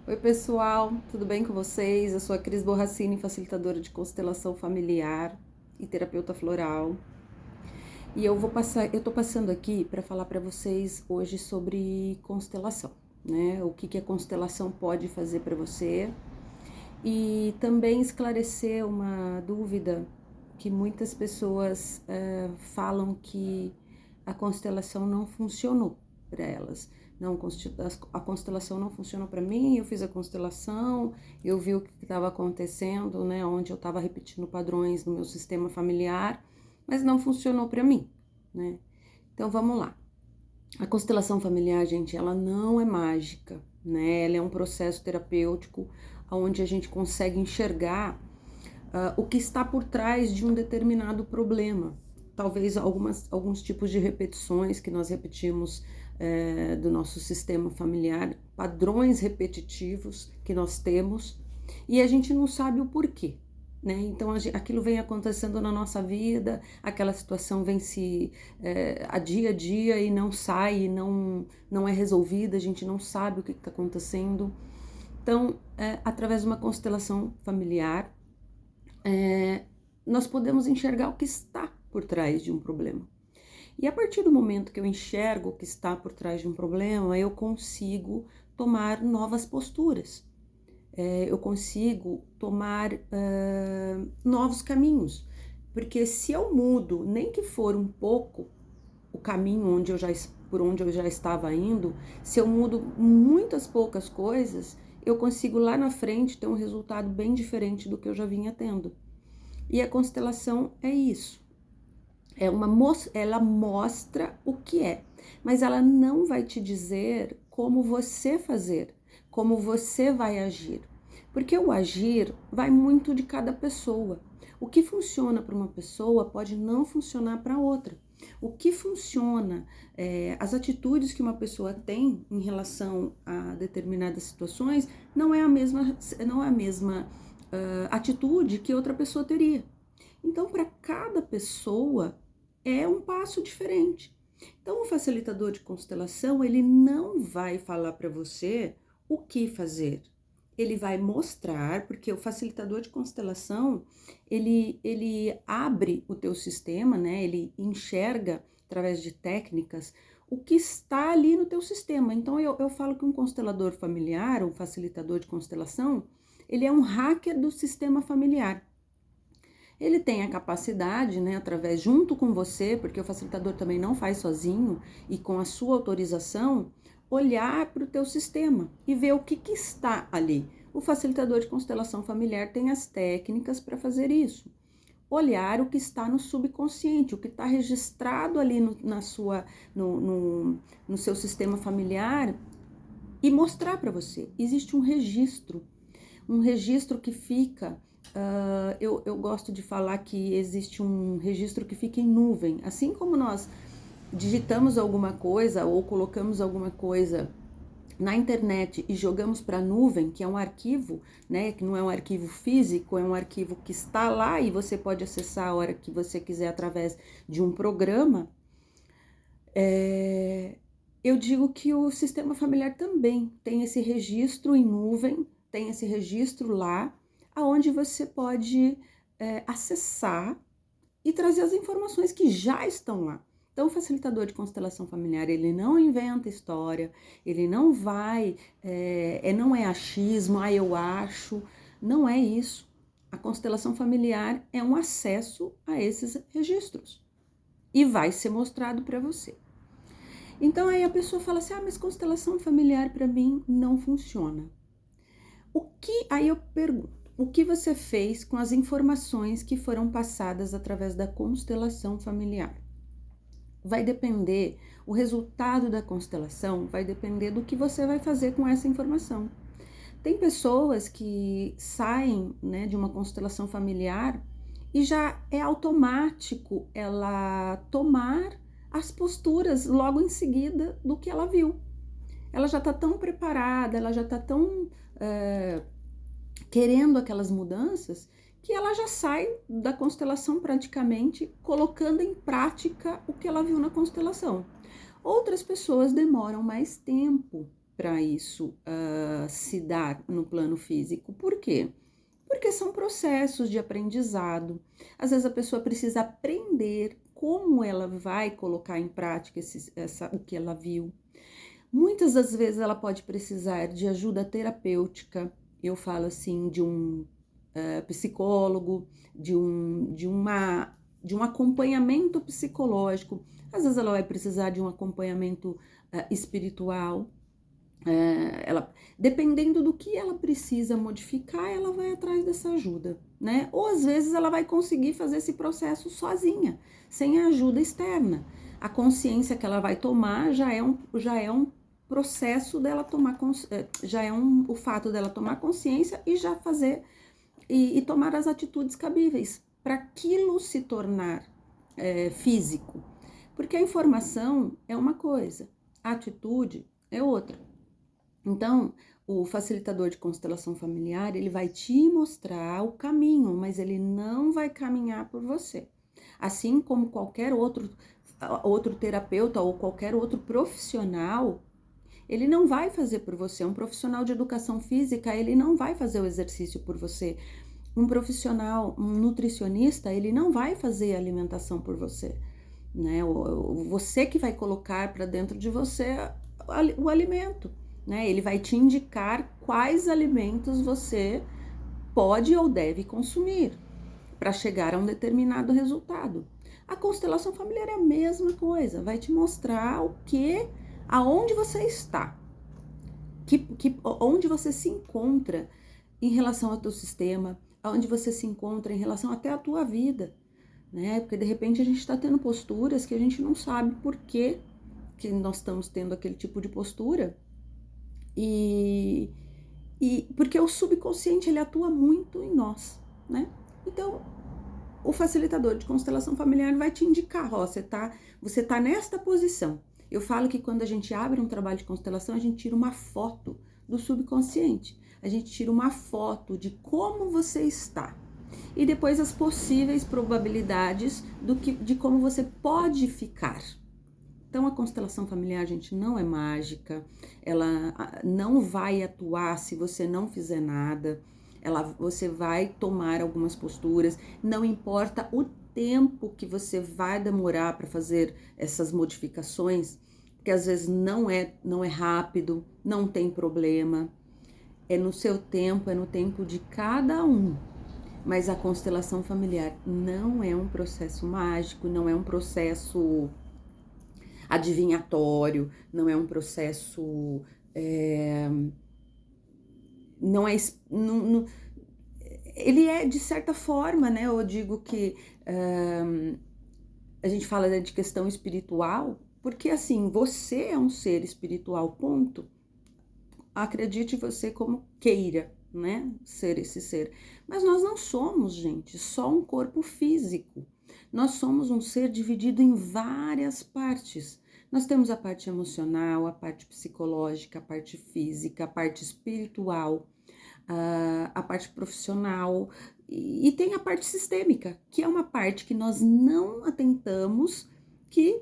Oi, pessoal, tudo bem com vocês? Eu sou a Cris Borracini, facilitadora de constelação familiar e terapeuta floral. E eu tô passando aqui para falar para vocês hoje sobre constelação, né? O que a constelação pode fazer para você e também esclarecer uma dúvida que muitas pessoas falam que a constelação não funcionou para elas. Não, a constelação não funcionou para mim, eu fiz a constelação, eu vi o que estava acontecendo, né, onde eu estava repetindo padrões no meu sistema familiar, mas não funcionou para mim, né? Então vamos lá. A constelação familiar, gente, ela não é mágica, né? Ela é um processo terapêutico onde a gente consegue enxergar o que está por trás de um determinado problema. Talvez alguns tipos de repetições que nós repetimos do nosso sistema familiar, padrões repetitivos que nós temos e a gente não sabe o porquê. Né? Então aquilo vem acontecendo na nossa vida, aquela situação vem se a dia e não sai, não é resolvida, a gente não sabe o que está acontecendo. Então, através de uma constelação familiar, nós podemos enxergar o que está por trás de um problema. E a partir do momento que eu enxergo o que está por trás de um problema, eu consigo tomar novas posturas. Eu consigo tomar novos caminhos. Porque se eu mudo, nem que for um pouco, o caminho por onde eu já estava indo, se eu mudo muitas poucas coisas, eu consigo lá na frente ter um resultado bem diferente do que eu já vinha tendo. E a constelação é isso. Ela mostra o que é, mas ela não vai te dizer como você fazer, como você vai agir. Porque o agir vai muito de cada pessoa. O que funciona para uma pessoa pode não funcionar para outra. O que funciona, as atitudes que uma pessoa tem em relação a determinadas situações não é a mesma atitude que outra pessoa teria. Então, para cada pessoa é um passo diferente. Então, o facilitador de constelação, ele não vai falar para você o que fazer. Ele vai mostrar, porque o facilitador de constelação, ele abre o teu sistema, né? Ele enxerga, através de técnicas, o que está ali no teu sistema. Então, eu falo que um constelador familiar, um facilitador de constelação, ele é um hacker do sistema familiar. Ele tem a capacidade, né, junto com você, porque o facilitador também não faz sozinho, e com a sua autorização, olhar para o teu sistema e ver o que está ali. O facilitador de constelação familiar tem as técnicas para fazer isso. Olhar o que está no subconsciente, o que está registrado ali no seu sistema familiar e mostrar para você. Existe um registro que fica. Eu gosto de falar que existe um registro que fica em nuvem. Assim como nós digitamos alguma coisa ou colocamos alguma coisa na internet e jogamos para a nuvem, que é um arquivo, né, que não é um arquivo físico, é um arquivo que está lá e você pode acessar a hora que você quiser através de um programa, eu digo que o sistema familiar também tem esse registro em nuvem, tem esse registro lá, aonde você pode acessar e trazer as informações que já estão lá. Então, o facilitador de constelação familiar, ele não inventa história, ele não vai, não é achismo, eu acho, não é isso. A constelação familiar é um acesso a esses registros e vai ser mostrado para você. Então, aí a pessoa fala assim, mas constelação familiar para mim não funciona. Aí eu pergunto, o que você fez com as informações que foram passadas através da constelação familiar? Vai depender, o resultado da constelação vai depender do que você vai fazer com essa informação. Tem pessoas que saem, né, de uma constelação familiar e já é automático ela tomar as posturas logo em seguida do que ela viu. Ela já está tão preparada, ela já está tão querendo aquelas mudanças, que ela já sai da constelação praticamente colocando em prática o que ela viu na constelação. Outras pessoas demoram mais tempo, para isso se dar no plano físico. Por quê? Porque são processos de aprendizado. Às vezes a pessoa precisa aprender como ela vai colocar em prática o que ela viu. Muitas das vezes ela pode precisar de ajuda terapêutica, eu falo assim, de um psicólogo, de um acompanhamento psicológico. Às vezes ela vai precisar de um acompanhamento espiritual. Dependendo do que ela precisa modificar, ela vai atrás dessa ajuda, né? Ou às vezes ela vai conseguir fazer esse processo sozinha, sem a ajuda externa. A consciência que ela vai tomar já é um processo dela tomar, o fato dela tomar consciência e já fazer e tomar as atitudes cabíveis para aquilo se tornar físico. Porque a informação é uma coisa, a atitude é outra. Então, o facilitador de constelação familiar, ele vai te mostrar o caminho, mas ele não vai caminhar por você. Assim como qualquer outro terapeuta ou qualquer outro profissional, ele não vai fazer por você. Um profissional de educação física, ele não vai fazer o exercício por você. Um profissional, um nutricionista, ele não vai fazer a alimentação por você, né? Você que vai colocar para dentro de você o alimento, né? Ele vai te indicar quais alimentos você pode ou deve consumir para chegar a um determinado resultado. A constelação familiar é a mesma coisa, vai te mostrar aonde você está, onde você se encontra em relação ao teu sistema, aonde você se encontra em relação até à tua vida, né? Porque de repente a gente está tendo posturas que a gente não sabe por que nós estamos tendo aquele tipo de postura, e porque o subconsciente ele atua muito em nós, né? Então, o facilitador de constelação familiar vai te indicar, ó, você tá nesta posição. Eu falo que quando a gente abre um trabalho de constelação, a gente tira uma foto do subconsciente. A gente tira uma foto de como você está. E depois as possíveis probabilidades de como você pode ficar. Então, a constelação familiar, gente, não é mágica. Ela não vai atuar se você não fizer nada. Você vai tomar algumas posturas. Não importa o tempo que você vai demorar para fazer essas modificações, porque às vezes não é rápido, não tem problema. É no seu tempo, é no tempo de cada um. Mas a constelação familiar não é um processo mágico, não é um processo adivinhatório, não é um processo... ele é, de certa forma, né? Eu digo que a gente fala de questão espiritual, porque assim, você é um ser espiritual, ponto. Acredite você como queira, né? Ser esse ser. Mas nós não somos, gente, só um corpo físico. Nós somos um ser dividido em várias partes. Nós temos a parte emocional, a parte psicológica, a parte física, a parte espiritual, a parte profissional e tem a parte sistêmica, que é uma parte que nós não atentamos, que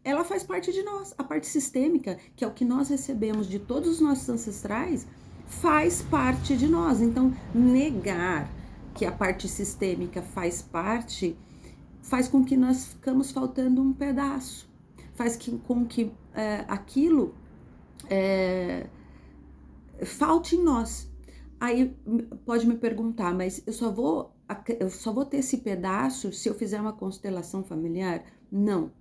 ela faz parte de nós. A parte sistêmica, que é o que nós recebemos de todos os nossos ancestrais, faz parte de nós. Então, negar que a parte sistêmica faz parte, faz com que nós ficamos faltando um pedaço, faz com que aquilo falte em nós. Aí pode me perguntar, mas eu só vou ter esse pedaço se eu fizer uma constelação familiar? Não.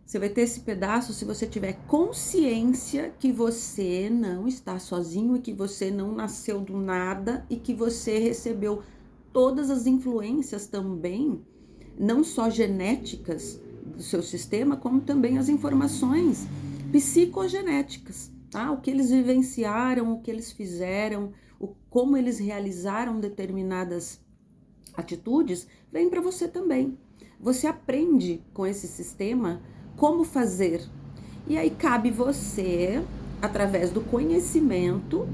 Você vai ter esse pedaço se você tiver consciência que você não está sozinho e que você não nasceu do nada e que você recebeu todas as influências também, não só genéticas do seu sistema, como também as informações psicogenéticas, tá? O que eles vivenciaram, o que eles fizeram, como eles realizaram determinadas atitudes, vem para você também. Você aprende com esse sistema como fazer. E aí cabe você, através do conhecimento,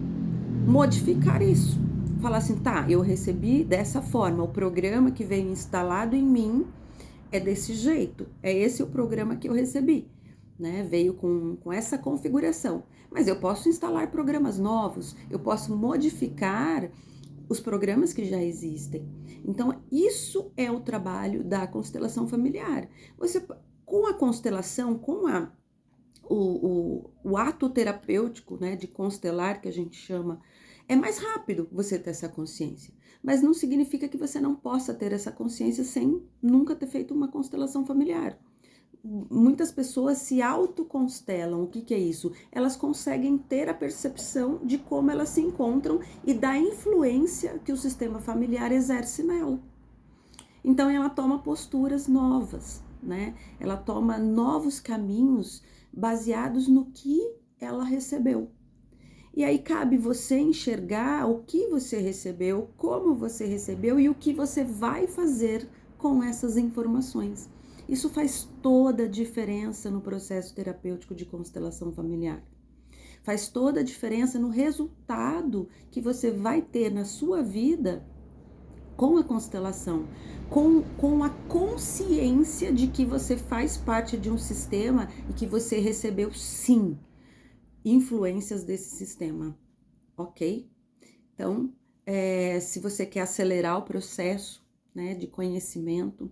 modificar isso. Falar assim, tá, eu recebi dessa forma, o programa que veio instalado em mim é desse jeito, é esse o programa que eu recebi. né? Veio com essa configuração. Mas eu posso instalar programas novos, eu posso modificar os programas que já existem. Então, isso é o trabalho da constelação familiar. Você, com a constelação, com o ato terapêutico, né, de constelar, que a gente chama, é mais rápido você ter essa consciência. Mas não significa que você não possa ter essa consciência sem nunca ter feito uma constelação familiar. Muitas pessoas se autoconstelam. O que é isso? Elas conseguem ter a percepção de como elas se encontram e da influência que o sistema familiar exerce nela. Então ela toma posturas novas, né? Ela toma novos caminhos baseados no que ela recebeu. E aí cabe você enxergar o que você recebeu, como você recebeu e o que você vai fazer com essas informações. Isso faz toda a diferença no processo terapêutico de constelação familiar. Faz toda a diferença no resultado que você vai ter na sua vida com a constelação, com a consciência de que você faz parte de um sistema e que você recebeu, sim, influências desse sistema, ok? Então, se você quer acelerar o processo, né, de conhecimento,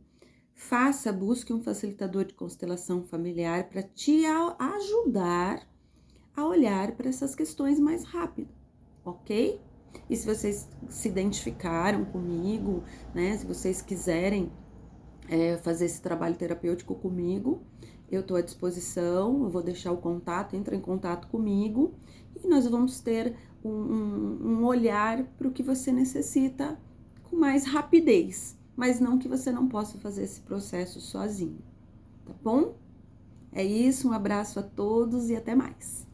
busque um facilitador de constelação familiar para te ajudar a olhar para essas questões mais rápido, ok? E se vocês se identificaram comigo, né, se vocês quiserem fazer esse trabalho terapêutico comigo, eu estou à disposição, eu vou deixar o contato, entra em contato comigo e nós vamos ter um olhar para o que você necessita com mais rapidez, mas não que você não possa fazer esse processo sozinho, tá bom? É isso, um abraço a todos e até mais.